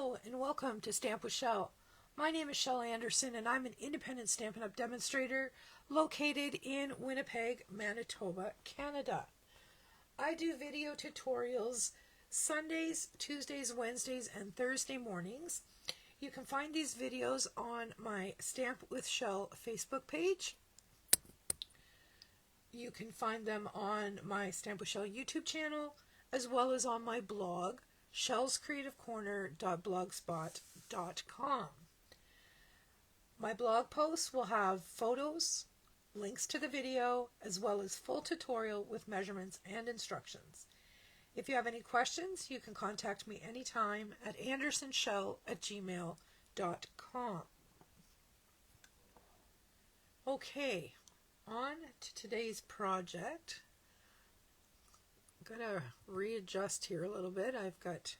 Hello and welcome to Stamp with Shel. My name is Shel Anderson and I'm an independent Stampin' Up! Demonstrator located in Winnipeg, Manitoba, Canada. I do video tutorials Sundays, Tuesdays, Wednesdays, and Thursday mornings. You can find these videos on my Stamp with Shel Facebook page. You can find them on my Stamp with Shel YouTube channel, as well as on my blog, shelscreativecorner.blogspot.com. My blog posts will have photos, links to the video, as well as full tutorial with measurements and instructions. If you have any questions, you can contact me anytime at andersonshel@gmail.com. Okay, on to today's project. I'm going to readjust here a little bit. I've got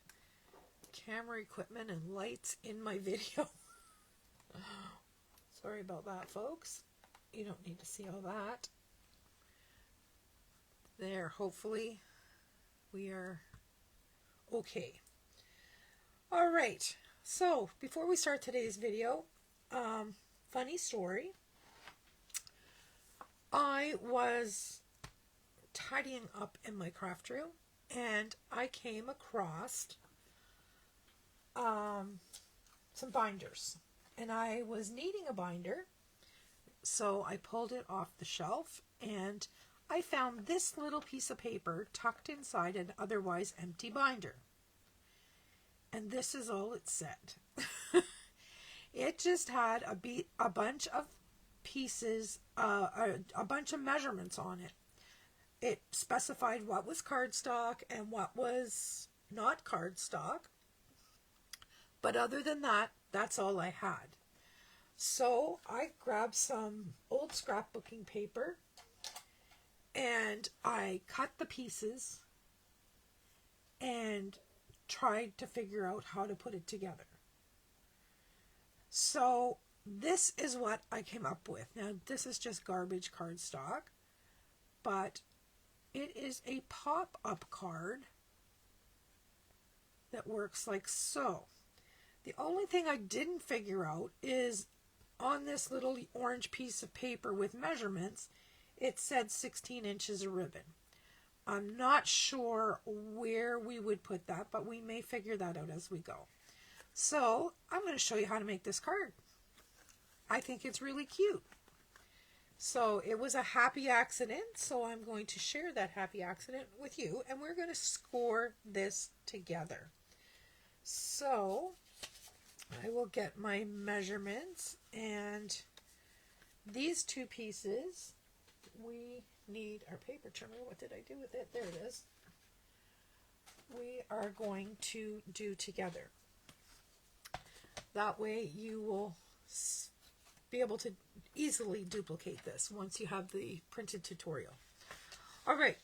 camera equipment and lights in my video. Sorry about that, folks. You don't need to see all that. There, hopefully we are okay. All right, so before we start today's video, funny story. I was tidying up in my craft room and I came across some binders, and I was needing a binder, so I pulled it off the shelf and I found this little piece of paper tucked inside an otherwise empty binder, and this is all it said. It just had a bunch of pieces, a bunch of measurements on it. It specified what was cardstock and what was not cardstock. But other than that, that's all I had. So I grabbed some old scrapbooking paper and I cut the pieces and tried to figure out how to put it together. So this is what I came up with. Now, this is just garbage cardstock, but it is a pop-up card that works like so. The only thing I didn't figure out is on this little orange piece of paper with measurements, it said 16 inches of ribbon. I'm not sure where we would put that, but we may figure that out as we go. So I'm going to show you how to make this card. I think it's really cute. So it was a happy accident, so I'm going to share that happy accident with you, and we're going to score this together. So I will get my measurements, and these two pieces, we need our paper trimmer. What did I do with it? There it is. We are going to do together. That way you will be able to easily duplicate this once you have the printed tutorial. All right,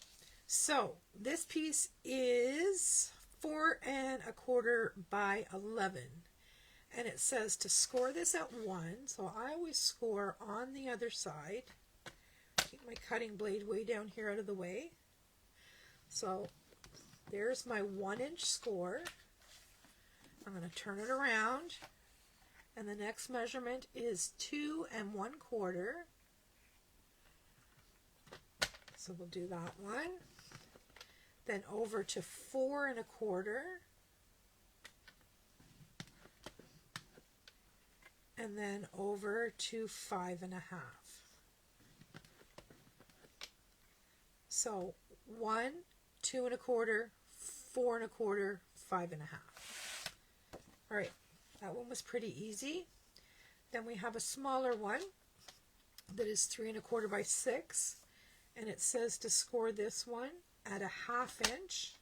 so this piece is 4 1/4 by 11, and it says to score this at 1, so I always score on the other side. Keep my cutting blade way down here out of the way. So there's my 1-inch score. I'm going to turn it around, and the next measurement is 2 1/4. So we'll do that one. Then over to 4 1/4. And then over to 5 1/2. So 1, 2 1/4, 4 1/4, 5 1/2. All right. That one was pretty easy. Then we have a smaller one that is 3 1/4 by 6, and it says to score this one at 1/2 inch,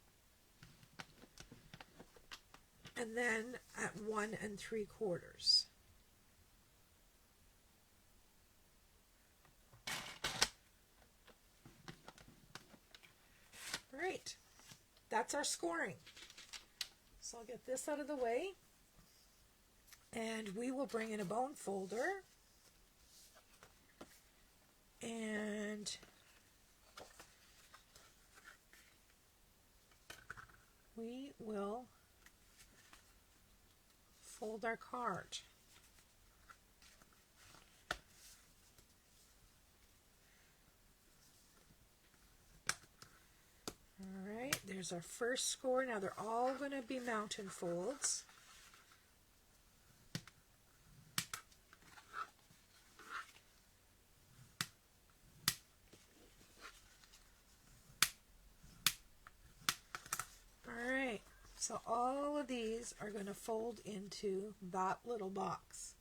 and then at 1 3/4. All right, that's our scoring. So I'll get this out of the way. And we will bring in a bone folder, and we will fold our card. All right, there's our first score. Now they're all going to be mountain folds. All right, so all of these are going to fold into that little box.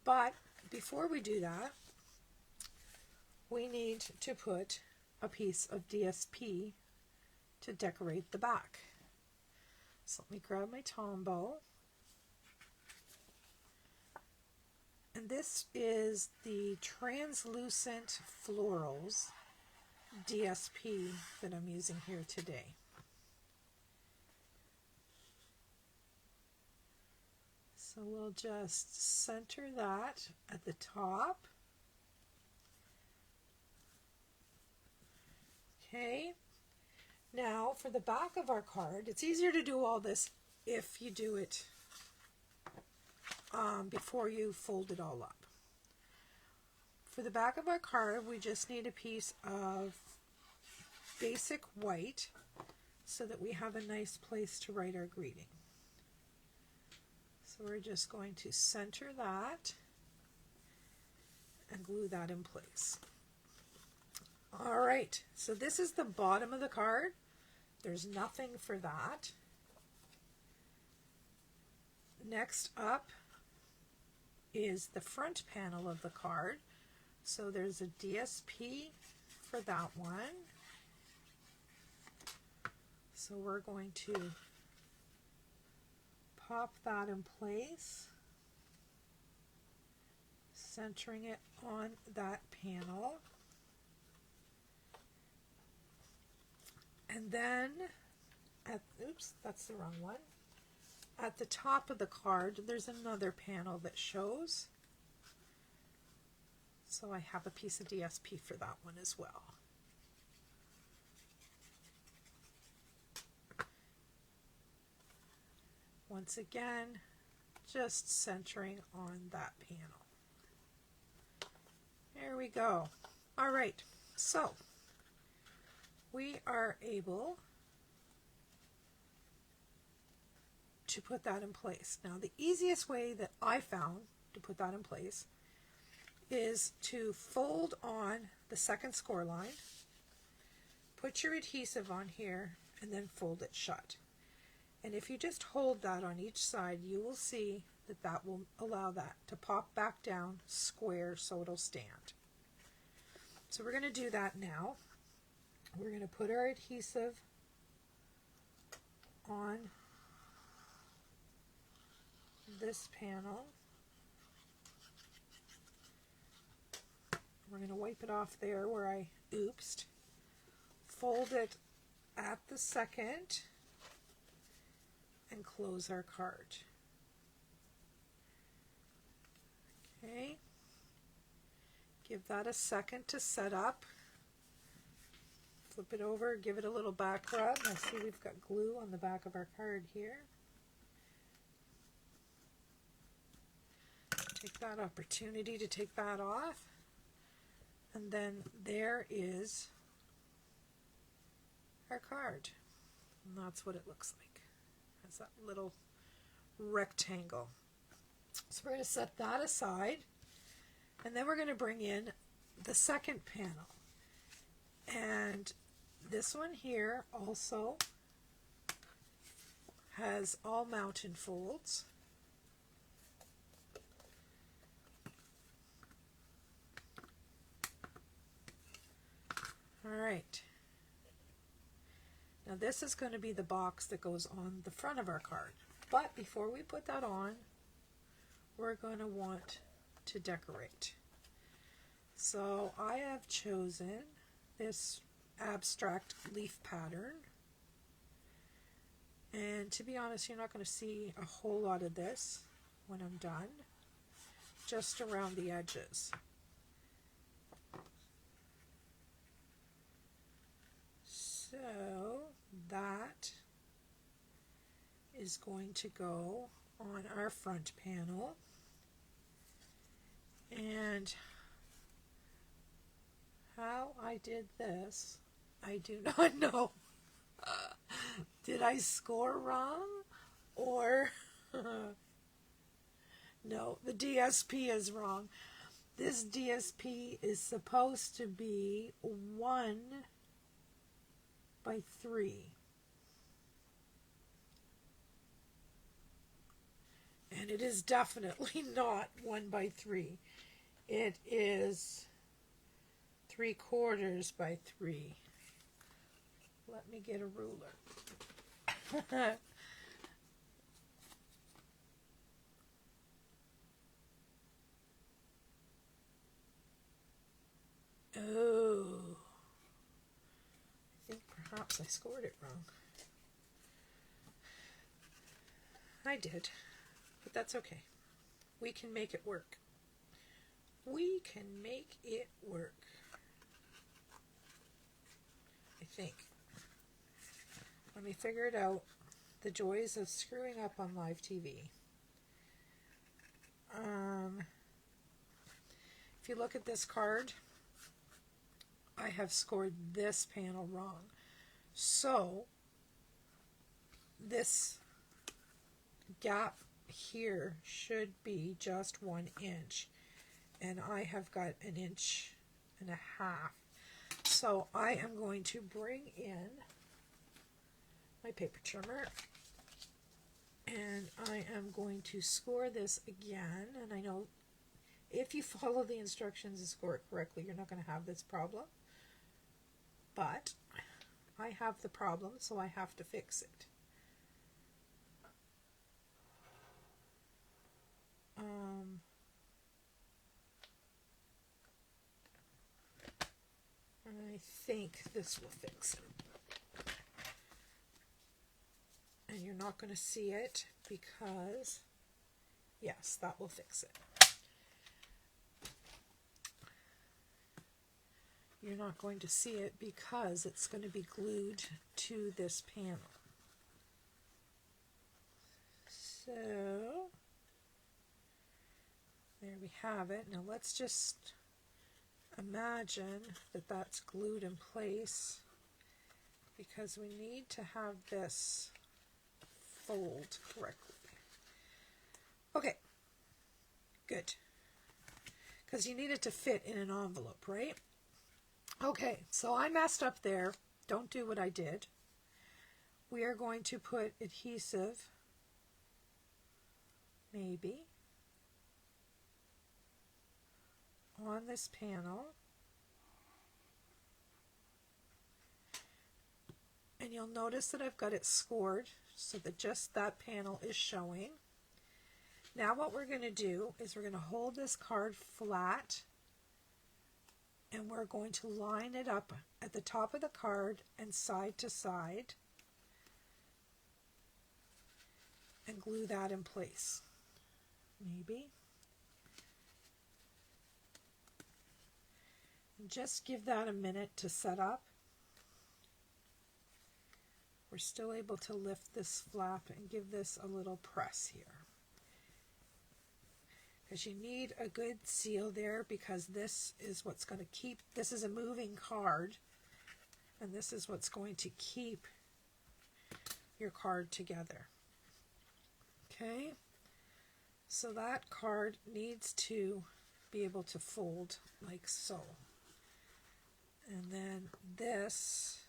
But before we do that, we need to put a piece of DSP to decorate the back. So let me grab my Tombow. And this is the translucent Florals DSP that I'm using here today. So we'll just center that at the top. Okay. Now for the back of our card, it's easier to do all this if you do it before you fold it all up. For the back of our card, we just need a piece of basic white so that we have a nice place to write our greeting. So we're just going to center that and glue that in place. All right, so this is the bottom of the card. There's nothing for that. Next up is the front panel of the card. So there's a DSP for that one. So we're going to pop that in place, centering it on that panel. And then, oops, that's the wrong one. At the top of the card, there's another panel that shows. So I have a piece of DSP for that one as well. Once again, just centering on that panel. There we go. All right, so we are able to put that in place. Now, the easiest way that I found to put that in place is to fold on the second score line, put your adhesive on here, and then fold it shut. And if you just hold that on each side, you will see that that will allow that to pop back down square so it'll stand. So we're going to do that now. We're going to put our adhesive on this panel. We're going to wipe it off there where I oopsed. Fold it at the second and close our card. Okay. Give that a second to set up. Flip it over, give it a little back rub. I see we've got glue on the back of our card here. Take that opportunity to take that off. And then there is our card. And that's what it looks like. It's that little rectangle. So we're going to set that aside. And then we're going to bring in the second panel. And this one here also has all mountain folds. All right. Now this is going to be the box that goes on the front of our card. But before we put that on, we're going to want to decorate. So I have chosen this abstract leaf pattern. And to be honest, you're not going to see a whole lot of this when I'm done, just around the edges. So that is going to go on our front panel. And how I did this, I do not know. Did I score wrong? Or no, the DSP is wrong. This DSP is supposed to be 1 by 3. And it is definitely not 1 by 3. It is 3/4 by 3. Let me get a ruler. Oh, I think perhaps I scored it wrong. I did, but that's okay. We can make it work. We can make it work. I think. Let me figure it out. The joys of screwing up on live TV. If you look at this card, I have scored this panel wrong. So this gap here should be just 1 inch. And I have got 1.5 inches. So I am going to bring in my paper trimmer. And I am going to score this again. And I know if you follow the instructions and score it correctly, you're not going to have this problem. But I have the problem, so I have to fix it. I think this will fix it. And you're not going to see it because, yes, that will fix it. You're not going to see it because it's going to be glued to this panel. So, there we have it. Now let's just imagine that that's glued in place because we need to have this fold correctly. Okay, good. Because you need it to fit in an envelope, right? Okay, so I messed up there. Don't do what I did. We are going to put adhesive, maybe, on this panel. And you'll notice that I've got it scored so that just that panel is showing. Now what we're going to do is we're going to hold this card flat and we're going to line it up at the top of the card and side to side and glue that in place. Maybe. And just give that a minute to set up. We're still able to lift this flap and give this a little press here. Because you need a good seal there because this is what's going to keep, this is a moving card, and this is what's going to keep your card together. Okay, so that card needs to be able to fold like so. And then this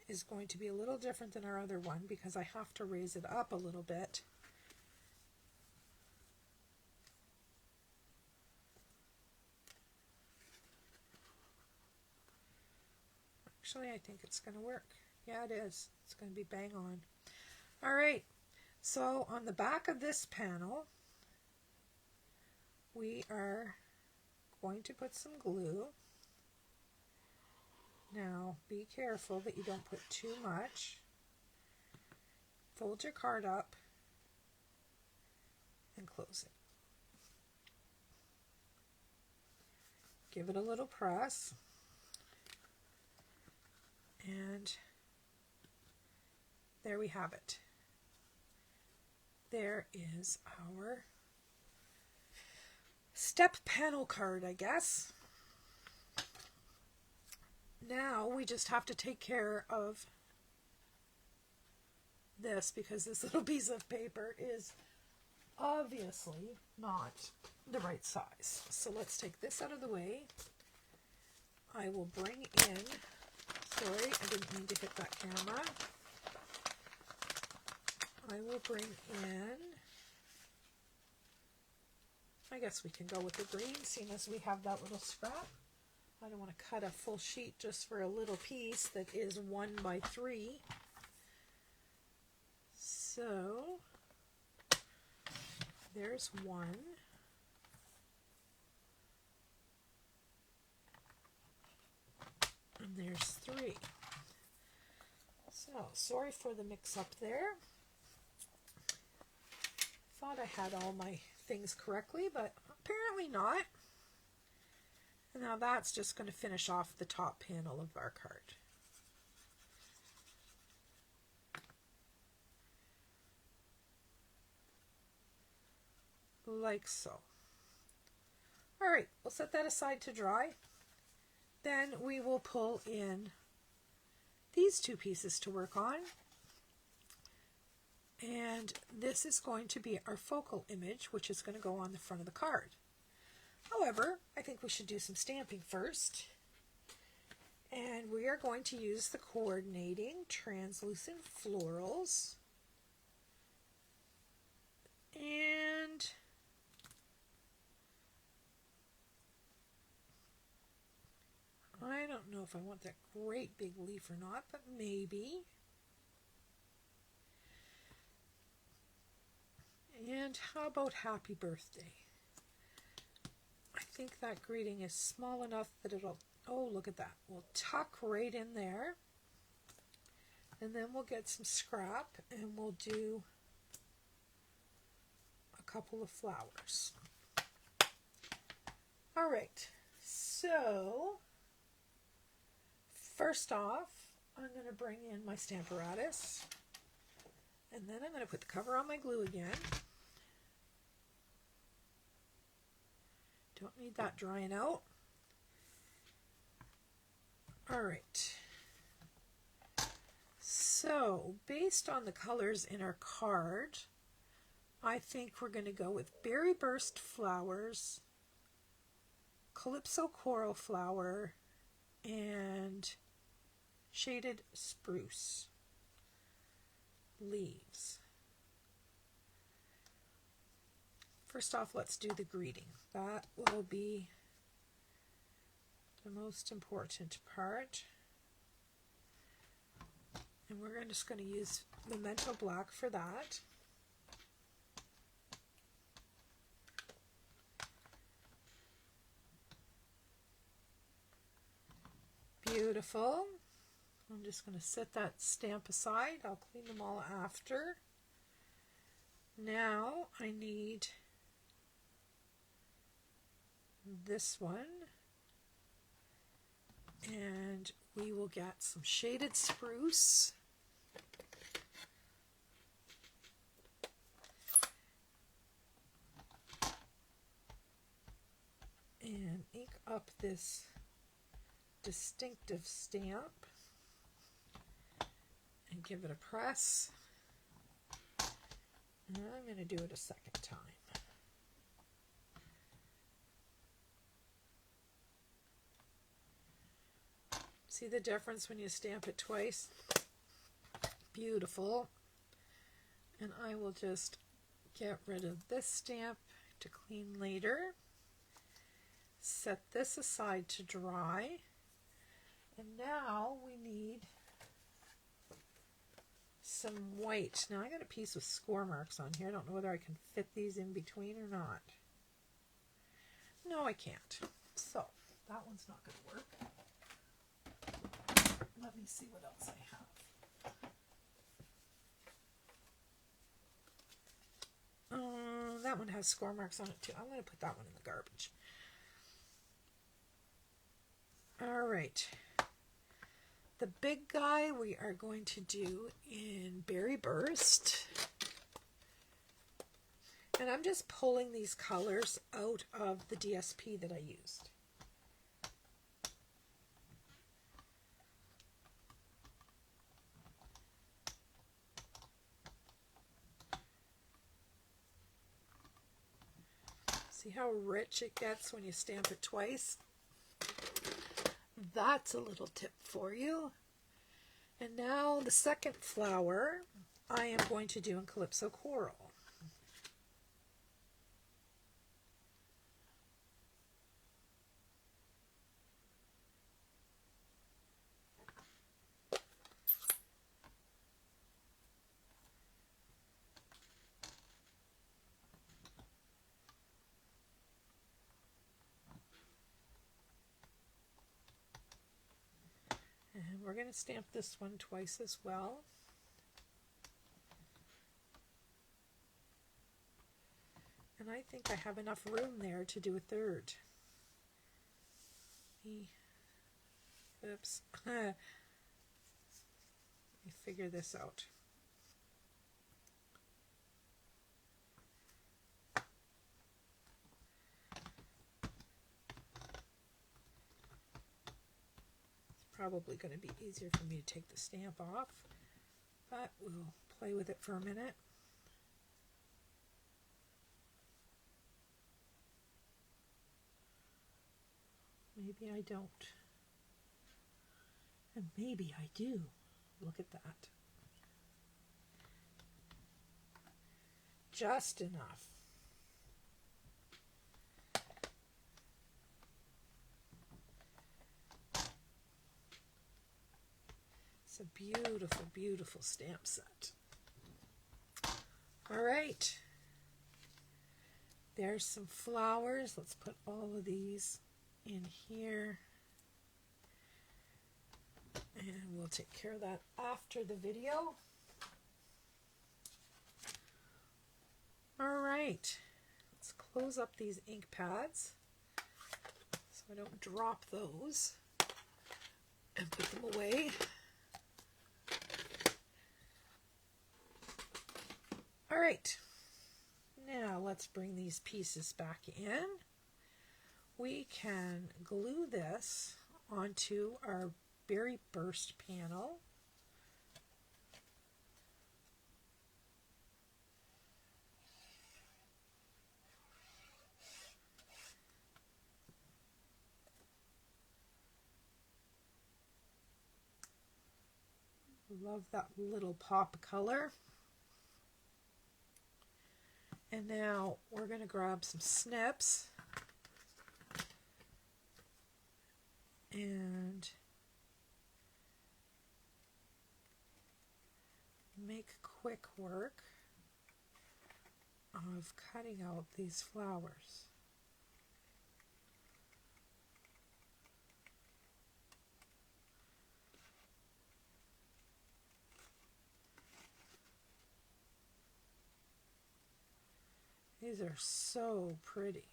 is going to be a little different than our other one because I have to raise it up a little bit. Actually, I think it's going to work. Yeah, it is. It's going to be bang on. All right. So on the back of this panel, we are going to put some glue. Now, be careful that you don't put too much. Fold your card up and close it. Give it a little press. And there we have it. there is our step panel card, I guess. Now we just have to take care of this because this little piece of paper is obviously not the right size. So let's take this out of the way. I will bring in, sorry, I didn't mean to hit that camera. I will bring in, I guess we can go with the green, seeing as we have that little scrap. I don't want to cut a full sheet just for a little piece that is 1 by 3. So there's 1. And there's 3. So sorry for the mix up there. Thought I had all my things correctly, but apparently not. And now that's just going to finish off the top panel of our card. Like so. All right, we'll set that aside to dry. Then we will pull in these 2 pieces to work on. And this is going to be our focal image, which is going to go on the front of the card. However, I think we should do some stamping first. And we are going to use the coordinating translucent florals. And I don't know if I want that great big leaf or not, but maybe. And how about happy birthday? I think that greeting is small enough that it'll, oh, look at that. We'll tuck right in there. And then we'll get some scrap and we'll do a couple of flowers. All right, so first off, I'm going to bring in my Stamparatus. And then I'm going to put the cover on my glue again. Don't need that drying out. All right. So, based on the colors in our card, I think we're going to go with Berry Burst Flowers, Calypso Coral Flower, and Shaded Spruce leaves. First off, let's do the greeting. That will be the most important part. And we're just going to use Memento Black for that. Beautiful. I'm just going to set that stamp aside. I'll clean them all after. Now I need this one. And we will get some Shaded Spruce. And ink up this distinctive stamp. And give it a press. And I'm going to do it a second time. See the difference when you stamp it twice? Beautiful. And I will just get rid of this stamp to clean later. Set this aside to dry. And now we need some white. Now I got a piece with score marks on here. I don't know whether I can fit these in between or not. No, I can't. So that one's not going to work. Let me see what else I have. That one has score marks on it too. I'm going to put that one in the garbage. All right. The big guy we are going to do in Berry Burst. And I'm just pulling these colors out of the DSP that I used. See how rich it gets when you stamp it twice? That's a little tip for you. And now the second flower I am going to do in Calypso Coral. And we're going to stamp this one twice as well. And I think I have enough room there to do a third. Oops. Let me figure this out. Probably going to be easier for me to take the stamp off, but we'll play with it for a minute. Maybe I don't. And maybe I do. Look at that. Just enough. It's a beautiful, beautiful stamp set. All right. There's some flowers. Let's put all of these in here. And we'll take care of that after the video. All right. Let's close up these ink pads so I don't drop those and put them away. All right, now let's bring these pieces back in. We can glue this onto our berry burst panel. Love that little pop of color. And now we're going to grab some snips and make quick work of cutting out these flowers. These are so pretty.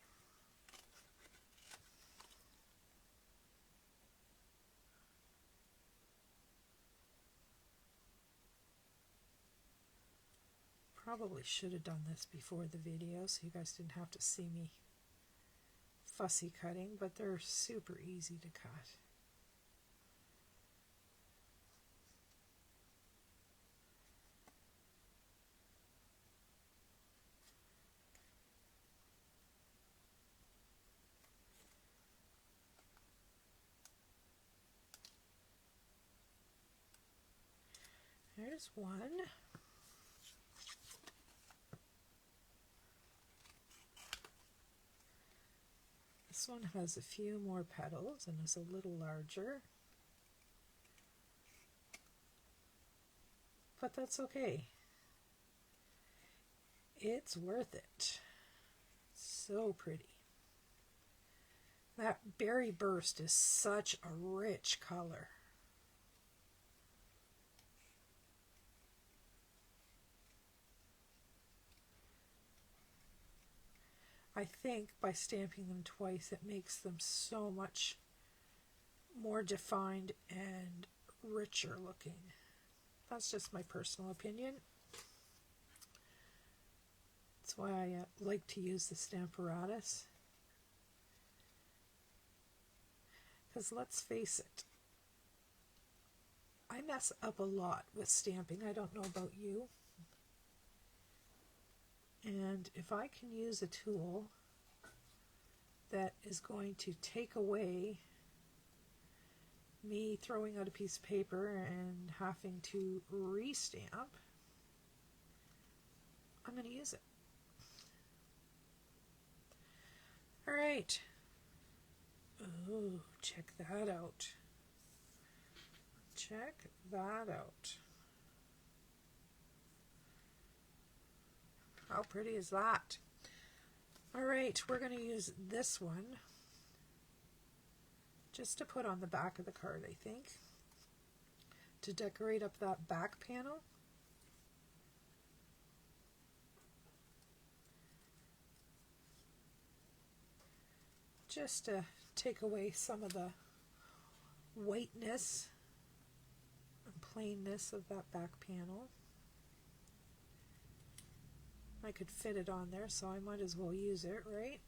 Probably should have done this before the video so you guys didn't have to see me fussy cutting, but they're super easy to cut. There's one. This one has a few more petals and is a little larger. But that's okay. It's worth it. So pretty. That berry burst is such a rich color. I think by stamping them twice, it makes them so much more defined and richer looking. That's just my personal opinion. That's why I like to use the Stamparatus. Because let's face it, I mess up a lot with stamping. I don't know about you. And if I can use a tool that is going to take away me throwing out a piece of paper and having to restamp, I'm going to use it. All right. Oh, check that out. Check that out. How pretty is that? All right, we're going to use this one just to put on the back of the card, I think, to decorate up that back panel. Just to take away some of the whiteness and plainness of that back panel. I could fit it on there, so I might as well use it, right?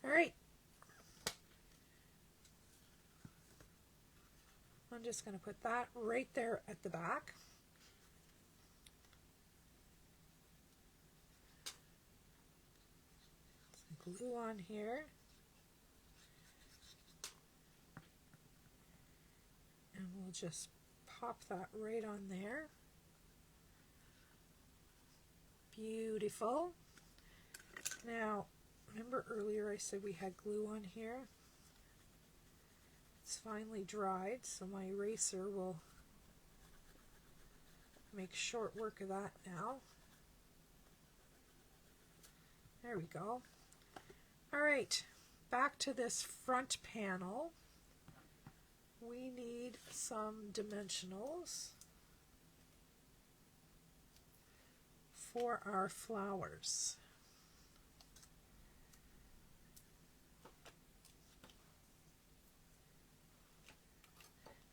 All right. I'm just going to put that right there at the back. Some glue on here. And we'll just pop that right on there. Beautiful. Now, remember earlier I said we had glue on here? It's finally dried, so my eraser will make short work of that now. There we go. All right, back to this front panel. We need some dimensionals for our flowers.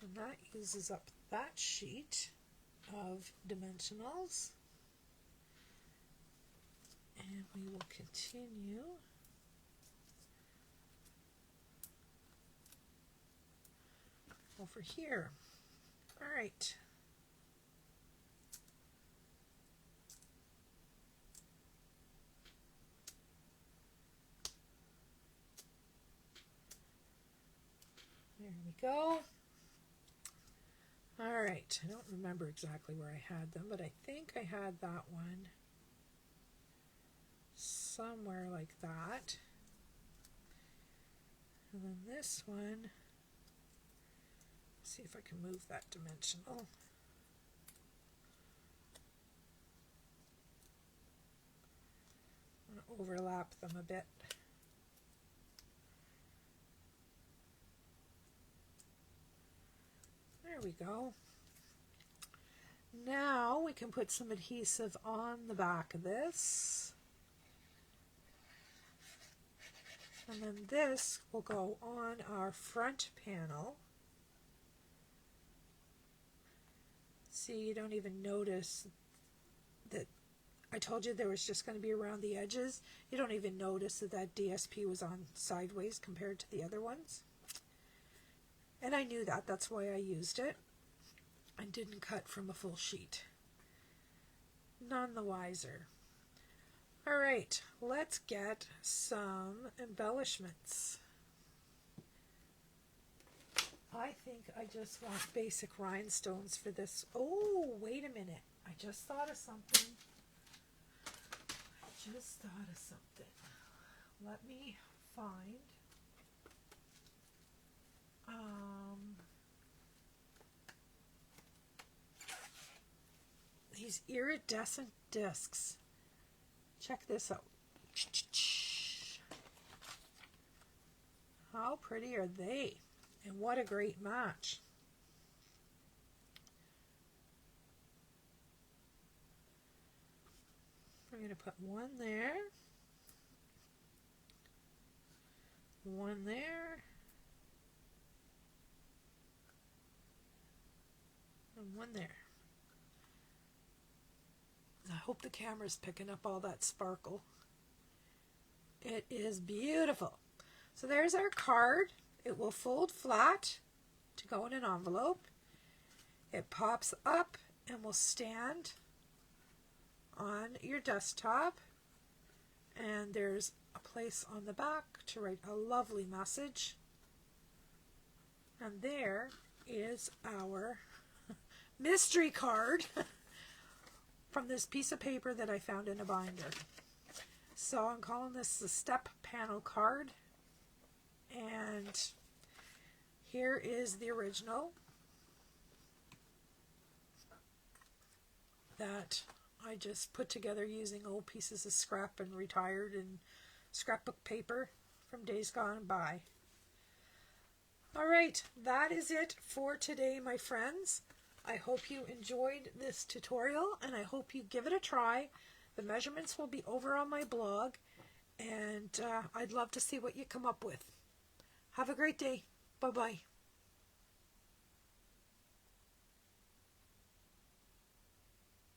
And that uses up that sheet of dimensionals. And we will continue over here. All right. There we go. All right, I don't remember exactly where I had them, but I think I had that one somewhere like that. And then this one, let's see if I can move that dimensional. I'm going to overlap them a bit. There we go. Now we can put some adhesive on the back of this. And then this will go on our front panel. See, you don't even notice that I told you there was just going to be around the edges. You don't even notice that that DSP was on sideways compared to the other ones. And I knew that, that's why I used it. I didn't cut from a full sheet. None the wiser. All right, let's get some embellishments. I think I just want basic rhinestones for this. Oh, wait a minute. I just thought of something. Let me find these iridescent discs. Check this out. How pretty are they? And what a great match. We're going to put one there, one there, And one there. I hope the camera's picking up all that sparkle. It is beautiful. So there's our card. It will fold flat to go in an envelope. It pops up and will stand on your desktop. And there's a place on the back to write a lovely message. And there is our mystery card from this piece of paper that I found in a binder. So I'm calling this the Step Panel card. And here is the original that I just put together using old pieces of scrap and retired and scrapbook paper from days gone by. Alright, that is it for today, my friends. I hope you enjoyed this tutorial and I hope you give it a try. The measurements will be over on my blog and I'd love to see what you come up with. Have a great day. Bye-bye.